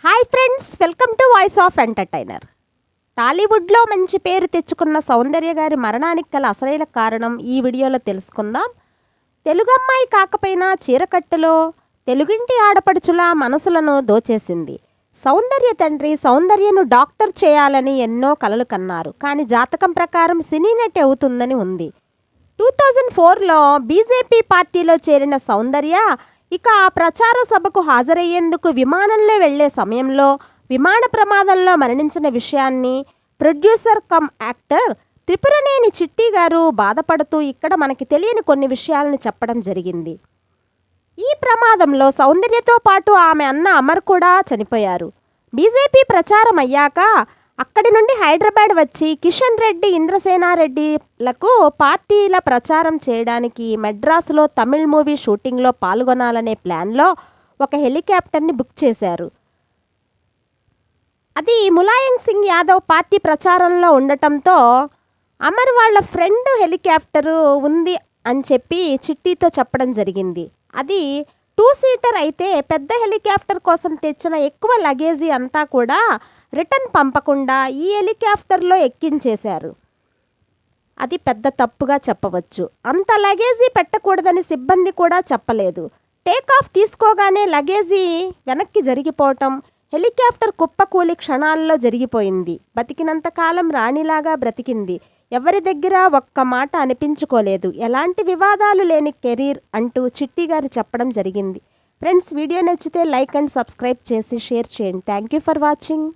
Hi friends, welcome to voice of entertainer. టాలీవుడ్లో మంచి పేరు తెచ్చుకున్న సౌందర్య గారి మరణానికి గల అసలైన కారణం ఈ వీడియోలో తెలుసుకుందాం. తెలుగమ్మాయి కాకపోయినా చీరకట్టులో తెలుగింటి ఆడపడుచుల మనసులను దోచేసింది. సౌందర్య తండ్రి సౌందర్యను డాక్టర్ చేయాలని ఎన్నో కలలు కన్నారు. కానీ జాతకం ప్రకారం సినీ నటి అవుతుందని ఉంది. 2004లో బీజేపీ పార్టీలో చేరిన సౌందర్య ఇక ఆ ప్రచార సభకు హాజరయ్యేందుకు విమానంలో వెళ్లే సమయంలో విమాన ప్రమాదంలో మరణించిన విషయాన్ని ప్రొడ్యూసర్ కమ్ యాక్టర్ త్రిపురనేని చిట్టి గారు బాధపడుతూ ఇక్కడ మనకి తెలియని కొన్ని విషయాలను చెప్పడం జరిగింది. ఈ ప్రమాదంలో సౌందర్యతో పాటు ఆమె అన్న అమర్ కూడా చనిపోయారు. బీజేపీ ప్రచారం అయ్యాక అక్కడి నుండి హైదరాబాద్ వచ్చి కిషన్ రెడ్డి, ఇంద్రసేనారెడ్డిలకు పార్టీల ప్రచారం చేయడానికి మెడ్రాసులో తమిళ్ మూవీ షూటింగ్లో పాల్గొనాలనే ప్లాన్లో ఒక హెలికాప్టర్ని బుక్ చేశారు. అది ములాయం సింగ్ యాదవ్ పార్టీ ప్రచారంలో ఉండటంతో అమర్ వాళ్ళ ఫ్రెండ్ హెలికాప్టరు ఉంది అని చెప్పి చిట్టితో చెప్పడం జరిగింది. అది 2 సీటర్ అయితే పెద్ద హెలికాప్టర్ కోసం తెచ్చిన ఎక్కువ లగేజీ అంతా కూడా రిటర్న్ పంపకుండా ఈ హెలికాప్టర్లో ఎక్కించేశారు. అది పెద్ద తప్పుగా చెప్పవచ్చు. అంత లగేజీ పెట్టకూడదని సిబ్బంది కూడా చెప్పలేదు. టేకాఫ్ తీసుకోగానే లగేజీ వెనక్కి జరిగిపోవటం, హెలికాప్టర్ కుప్పకూలి క్షణాల్లో జరిగిపోయింది. బతికినంతకాలం రాణిలాగా బ్రతికింది. ఎవరి దగ్గర ఒక్క మాట అనిపించుకోలేదు. ఎలాంటి వివాదాలు లేని కెరీర్ అంటూ చిట్టి గారు చెప్పడం జరిగింది. ఫ్రెండ్స్, వీడియో నచ్చితే లైక్ అండ్ సబ్స్క్రైబ్ చేసి షేర్ చేయండి. Thank you for watching.